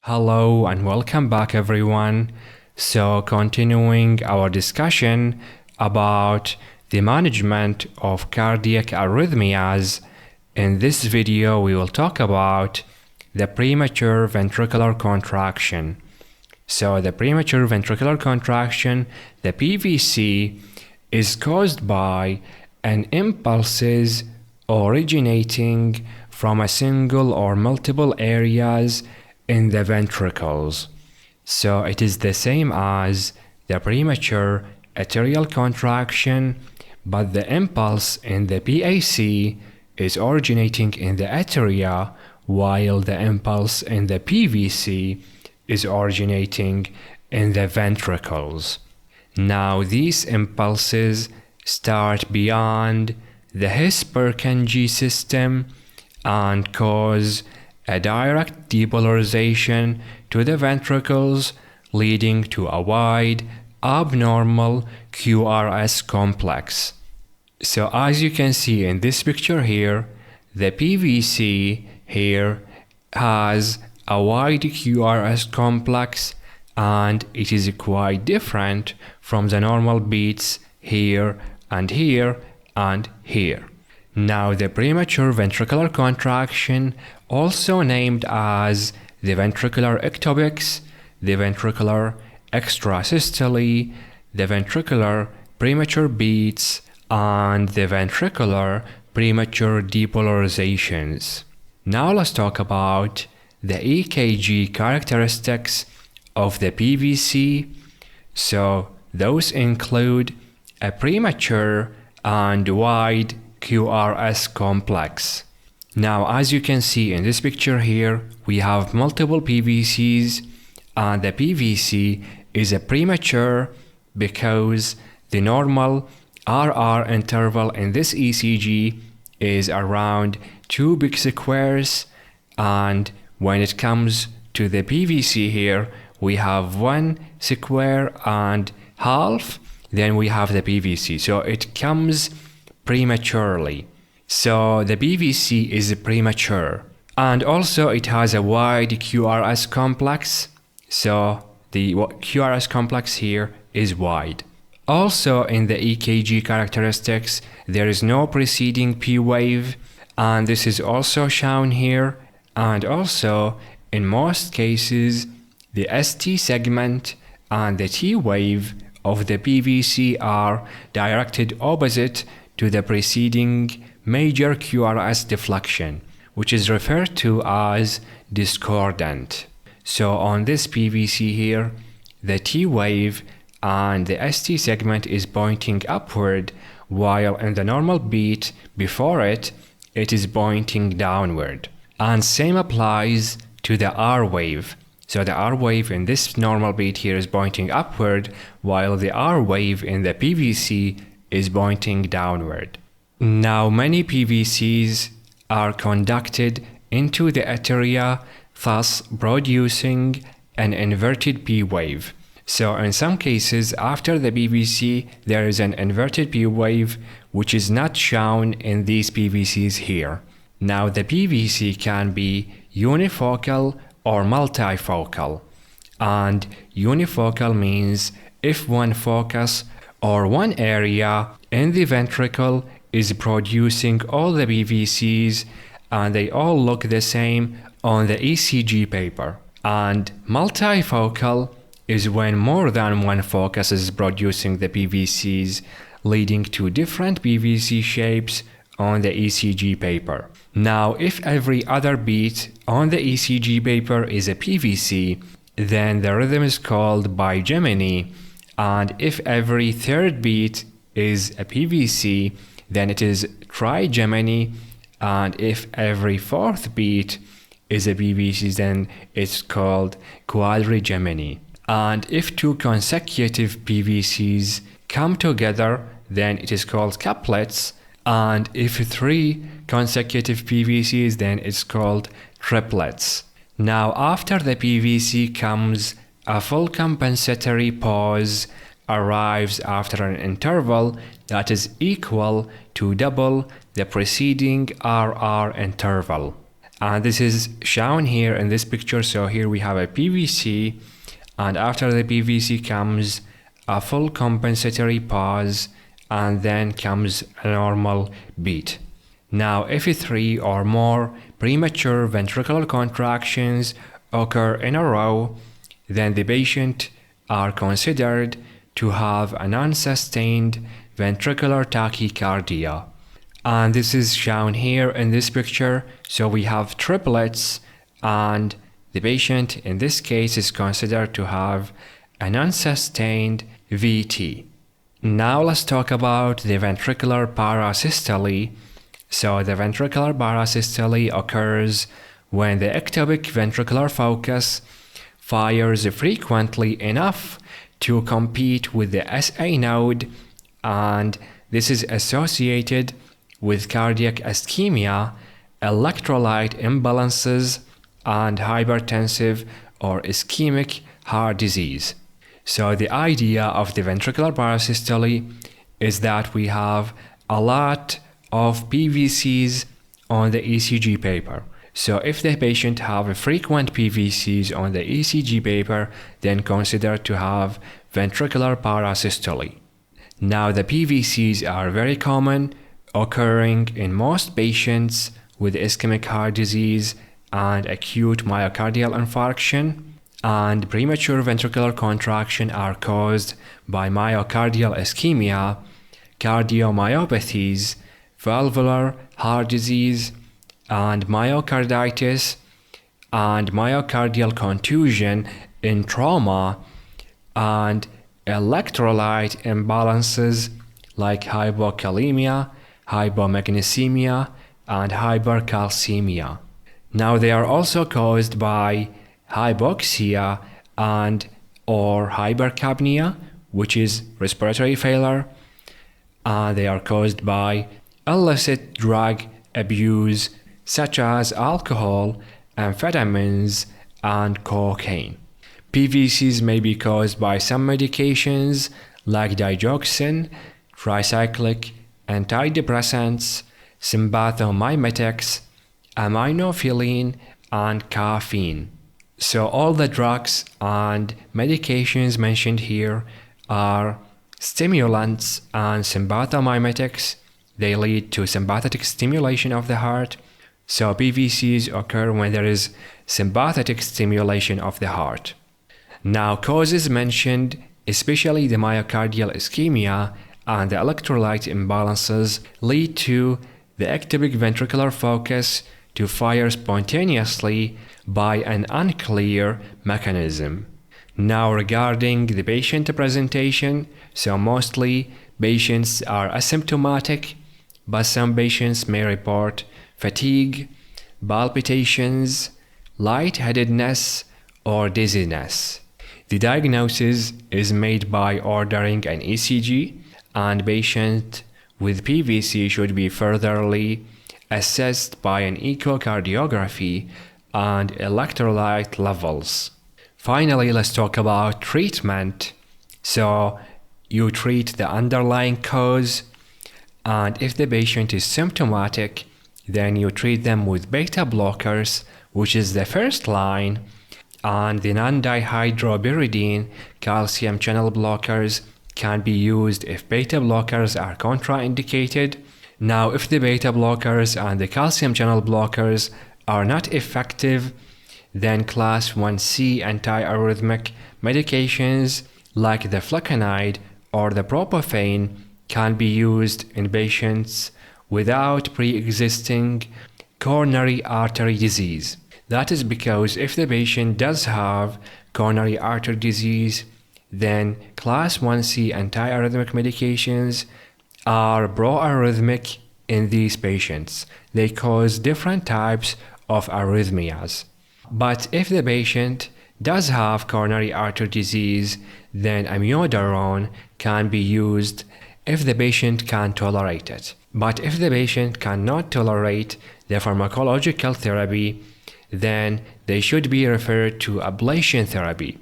Hello and welcome back everyone. So continuing our discussion about the management of cardiac arrhythmias, in this video we will talk about the premature ventricular contraction. So the premature ventricular contraction, the PVC, is caused by an impulses originating from a single or multiple areas in the ventricles. So it is the same as the premature arterial contraction, but the impulse in the PAC is originating in the atria, while the impulse in the PVC is originating in the ventricles. Now these impulses start beyond the His-Purkinje system and cause a direct depolarization to the ventricles, leading to a wide abnormal QRS complex. So as you can see in this picture here, the PVC here has a wide QRS complex, and it is quite different from the normal beats here and here and here. Now the premature ventricular contraction, also named as the ventricular ectopics, the ventricular extrasystole, the ventricular premature beats, and the ventricular premature depolarizations. Now let's talk about the EKG characteristics of the PVC. So those include a premature and wide QRS complex. Now as you can see in this picture here, we have multiple PVCs, and the PVC is a premature because the normal RR interval in this ECG is around 2 big squares, and when it comes to the PVC here, we have 1 square and half, then we have the PVC. So it comes prematurely. So the PVC is premature, and also it has a wide QRS complex. So the QRS complex here is wide. Also in the EKG characteristics, there is no preceding P wave, and this is also shown here. And also in most cases, the ST segment and the T wave of the PVC are directed opposite to the preceding major QRS deflection, which is referred to as discordant. So on this PVC here, the T wave and the ST segment is pointing upward, while in the normal beat before it, it is pointing downward. And same applies to the R wave. So the R wave in this normal beat here is pointing upward, while the R wave in the PVC is pointing downward. Now many PVCs are conducted into the atria, thus producing an inverted P wave. So in some cases after the PVC there is an inverted P wave, which is not shown in these PVCs here. Now the PVC can be unifocal or multifocal, and unifocal means if one focus or one area in the ventricle is producing all the PVCs and they all look the same on the ECG paper. And multifocal is when more than one focus is producing the PVCs, leading to different PVC shapes on the ECG paper. Now if every other beat on the ECG paper is a PVC, then the rhythm is called bigeminy, and if every third beat is a PVC, then it is trigeminy, and if every fourth beat is a PVC, then it's called quadrigeminy. And if 2 consecutive PVCs come together, then it is called couplets, and if 3 consecutive PVCs, then it's called triplets. Now after the PVC comes a full compensatory pause arrives after an interval that is equal to double the preceding RR interval. And this is shown here in this picture. So here we have a PVC, and after the PVC comes a full compensatory pause, and then comes a normal beat. Now, if 3 or more premature ventricular contractions occur in a row, then the patient are considered to have an unsustained ventricular tachycardia. And this is shown here in this picture. So we have triplets, and the patient in this case is considered to have an unsustained VT. Now let's talk about the ventricular parasystole. So the ventricular parasystole occurs when the ectopic ventricular focus fires frequently enough to compete with the SA node, and this is associated with cardiac ischemia, electrolyte imbalances, and hypertensive or ischemic heart disease. So the idea of the ventricular parasystole is that we have a lot of PVCs on the ECG paper. So if the patient have a frequent PVCs on the ECG paper, then consider to have ventricular parasystole. Now the PVCs are very common, occurring in most patients with ischemic heart disease and acute myocardial infarction, and premature ventricular contraction are caused by myocardial ischemia, cardiomyopathies, valvular heart disease, and myocarditis, and myocardial contusion in trauma, and electrolyte imbalances like hypokalemia, hypomagnesemia, and hypercalcemia. Now they are also caused by hypoxia and or hypercapnia, which is respiratory failure. They are caused by illicit drug abuse such as alcohol, amphetamines, and cocaine. PVCs may be caused by some medications like digoxin, tricyclic antidepressants, sympathomimetics, aminophylline, and caffeine. So all the drugs and medications mentioned here are stimulants and sympathomimetics. They lead to sympathetic stimulation of the heart. So PVCs occur when there is sympathetic stimulation of the heart. Now causes mentioned, especially the myocardial ischemia and the electrolyte imbalances, lead to the ectopic ventricular focus to fire spontaneously by an unclear mechanism. Now regarding the patient presentation, so mostly patients are asymptomatic, but some patients may report fatigue, palpitations, lightheadedness, or dizziness. The diagnosis is made by ordering an ECG, and patient with PVC should be furtherly assessed by an echocardiography and electrolyte levels. Finally, let's talk about treatment. So you treat the underlying cause, and if the patient is symptomatic, then you treat them with beta blockers, which is the first line, and the non-dihydropyridine calcium channel blockers can be used if beta blockers are contraindicated. Now, if the beta blockers and the calcium channel blockers are not effective, then class 1C antiarrhythmic medications like the flecainide or the propofane can be used in patients without pre-existing coronary artery disease. That is because if the patient does have coronary artery disease, then class 1C antiarrhythmic medications are proarrhythmic in these patients. They cause different types of arrhythmias. But if the patient does have coronary artery disease, then amiodarone can be used if the patient can tolerate it. But if the patient cannot tolerate the pharmacological therapy, then they should be referred to ablation therapy.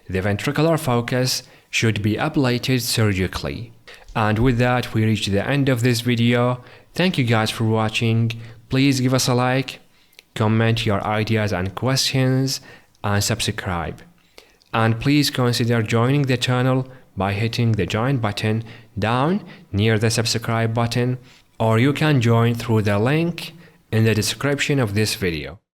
The ventricular focus should be ablated surgically. And with that, we reach the end of this video. Thank you guys for watching. Please give us a like, comment your ideas and questions, and subscribe. And please consider joining the channel by hitting the join button down near the subscribe button, or you can join through the link in the description of this video.